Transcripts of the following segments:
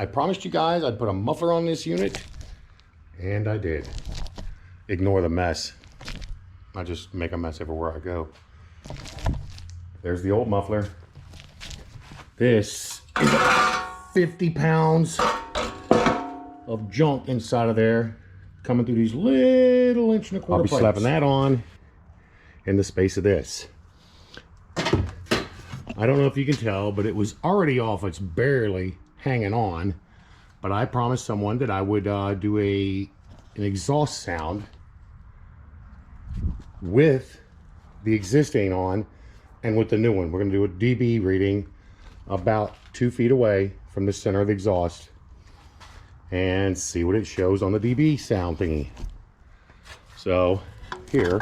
I promised you guys I'd put a muffler on this unit, and I did. Ignore the mess. I just make a mess everywhere I go. There's the old muffler. This is 50 pounds of junk inside of there, coming through these little 1.25 inch I'll be pipes. Slapping that on in the space of this. I don't know if you can tell, but it was already off. It's barely hanging on. But I promised someone that I would do an exhaust sound with the existing on and with the new one. We're going to do a dB reading about 2 feet away from the center of the exhaust and see what it shows on the dB sound thingy. So here,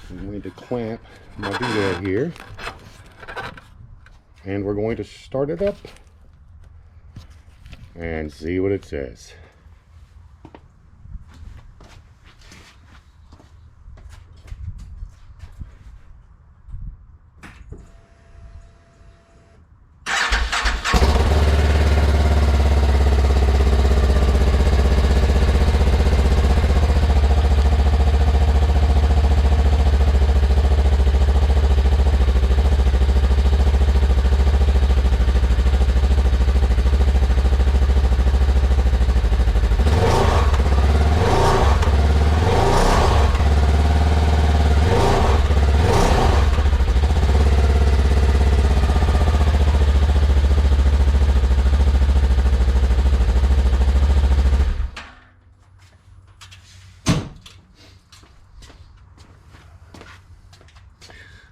I'm going to clamp my doodad here, and we're going to start it up and see what it says.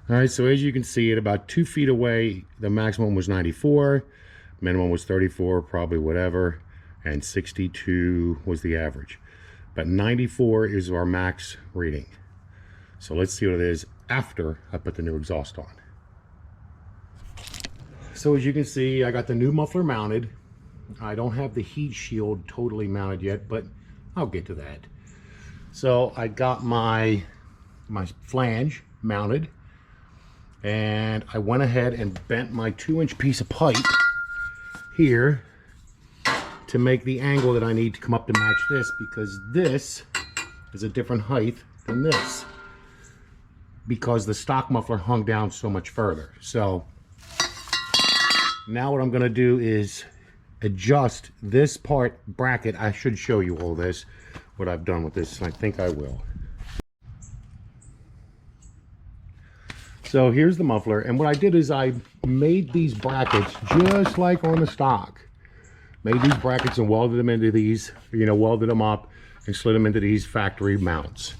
All right, so as you can see, at about 2 feet away, the maximum was 94, minimum was 34, probably whatever, and 62 was the average. But 94 is our max reading. So let's see what it is after I put the new exhaust on. So as you can see, I got the new muffler mounted. I don't have the heat shield totally mounted yet, but I'll get to that. So I got my flange mounted, and I went ahead and bent my 2-inch piece of pipe here to make the angle that I need to come up to match this, because this is a different height than this, because the stock muffler hung down so much further. So now what I'm going to do is adjust this part bracket. I should show you all this, what I've done with this, and I think I will. So here's the muffler, and what I did is I made these brackets just like on the stock. Made these brackets and welded them into these, welded them up and slid them into these factory mounts.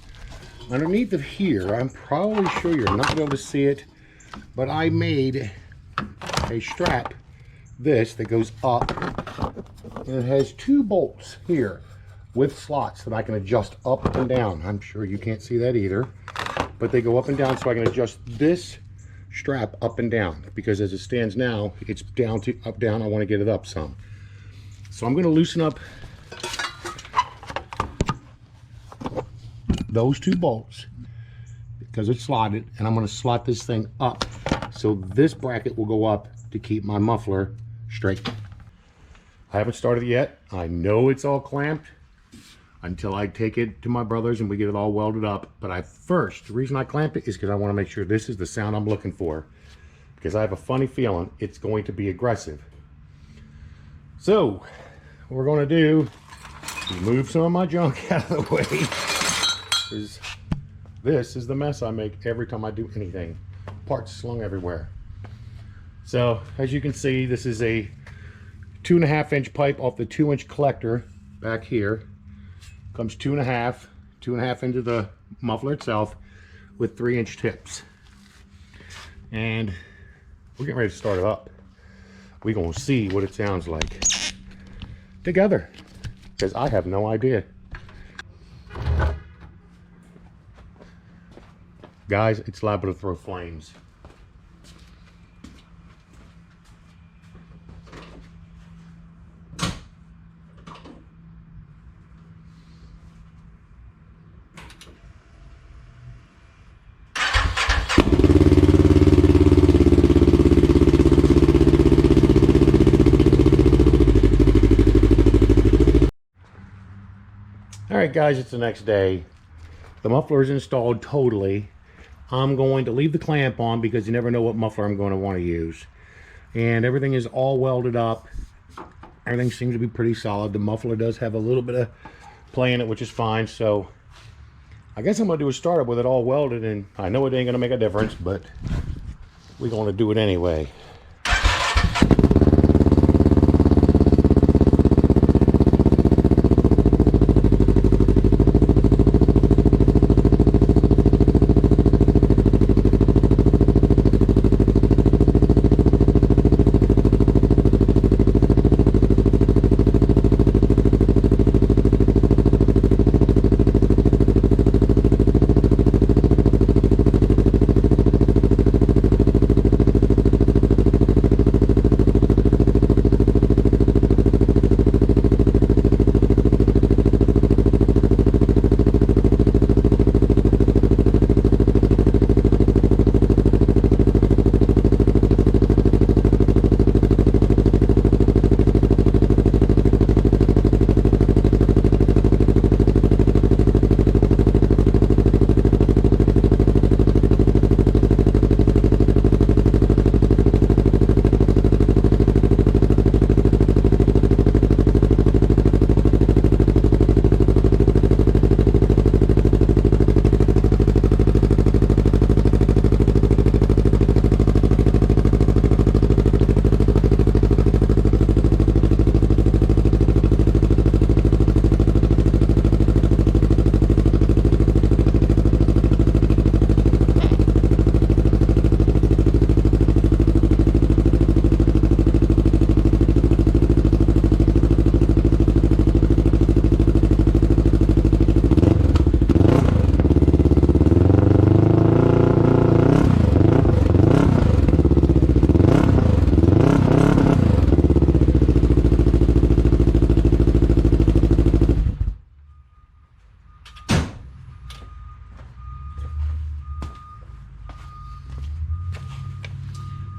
Underneath of here, I'm probably sure you're not going to be able to see it, but I made a strap, this, that goes up, and it has 2 bolts here with slots that I can adjust up and down. I'm sure you can't see that either, but they go up and down, so I can adjust this strap up and down, because as it stands now, it's down to up, down. I want to get it up some. So I'm going to loosen up those 2 bolts because it's slotted, and I'm going to slot this thing up so this bracket will go up to keep my muffler straight. I haven't started yet. I know it's all clamped until I take it to my brother's and we get it all welded up. But the reason I clamp it is because I want to make sure this is the sound I'm looking for, because I have a funny feeling it's going to be aggressive. So what we're going to do is move some of my junk out of the way, because this is the mess I make every time I do anything. Parts slung everywhere. So as you can see, this is a 2.5 inch pipe off the 2-inch collector back here. Comes 2.5 into the muffler itself with 3-inch tips. And we're getting ready to start it up. We're going to see what it sounds like together, because I have no idea. Guys, it's liable to throw flames. right, guys, it's the next day. The muffler is installed totally. I'm going to leave the clamp on because you never know what muffler I'm going to want to use. And everything is all welded up. Everything seems to be pretty solid. The muffler does have a little bit of play in it, which is fine. So I guess I'm going to do a startup with it all welded, and I know it ain't going to make a difference, but we're going to do it anyway.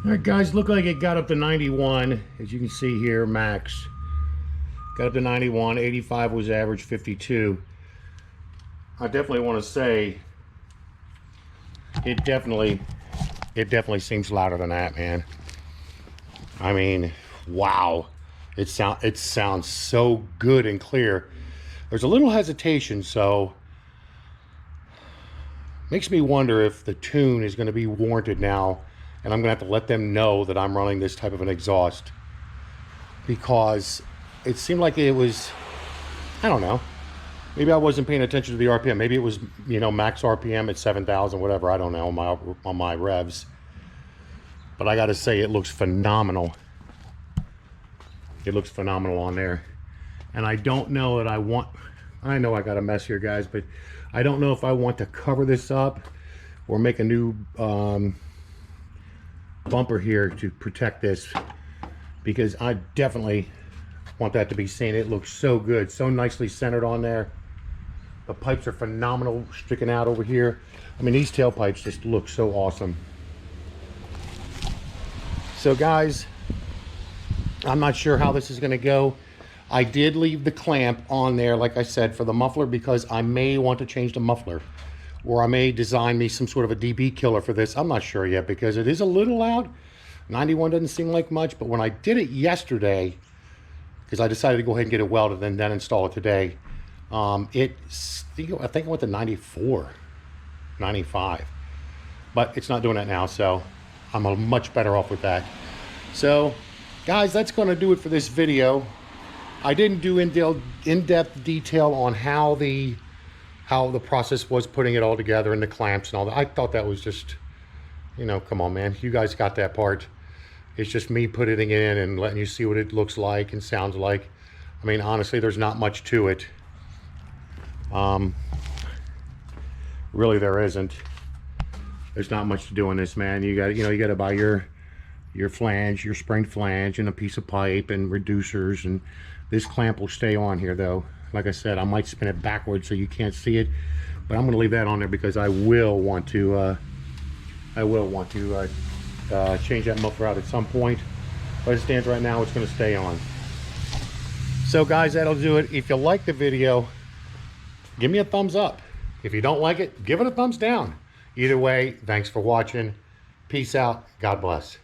Alright, guys, look like it got up to 91, as you can see here, max. Got up to 91, 85 was average, 52. I definitely want to say it definitely seems louder than that, man. I mean, wow. It sounds so good and clear. There's a little hesitation, so makes me wonder if the tune is going to be warranted now, and I'm going to have to let them know that I'm running this type of an exhaust, because it seemed like it was, I don't know, maybe I wasn't paying attention to the RPM. Maybe it was, you know, max RPM at 7,000, whatever, I don't know, on my revs. But I got to say, it looks phenomenal. It looks phenomenal on there. And I don't know that I know I got a mess here, guys, but I don't know if I want to cover this up or make a new bumper here to protect this, because I definitely want that to be seen. It looks so good, so nicely centered on there. The pipes are phenomenal, sticking out over here. I mean, these tailpipes just look so awesome. So guys, I'm not sure how this is going to go. I did leave the clamp on there, like I said, for the muffler, because I may want to change the muffler, or I may design me some sort of a dB killer for this. I'm not sure yet, because it is a little loud. 91 doesn't seem like much, but when I did it yesterday, because I decided to go ahead and get it welded and then install it today, I think it went to 94, 95. But it's not doing that now, so I'm much better off with that. So, guys, that's going to do it for this video. I didn't do in-depth detail on how the process was putting it all together and the clamps and all that. I thought that was just, you know, come on, man. You guys got that part. It's just me putting it in and letting you see what it looks like and sounds like. I mean, honestly, there's not much to it. Really, there isn't. There's not much to do in this, man. You got to buy your flange, your spring flange, and a piece of pipe and reducers, and this clamp will stay on here, though. Like I said, I might spin it backwards so you can't see it, but I'm going to leave that on there because I will want to change that muffler out at some point. But as it stands right now, it's going to stay on. So guys, that'll do it. If you like the video, give me a thumbs up. If you don't like it, give it a thumbs down. Either way, thanks for watching. Peace out. God bless.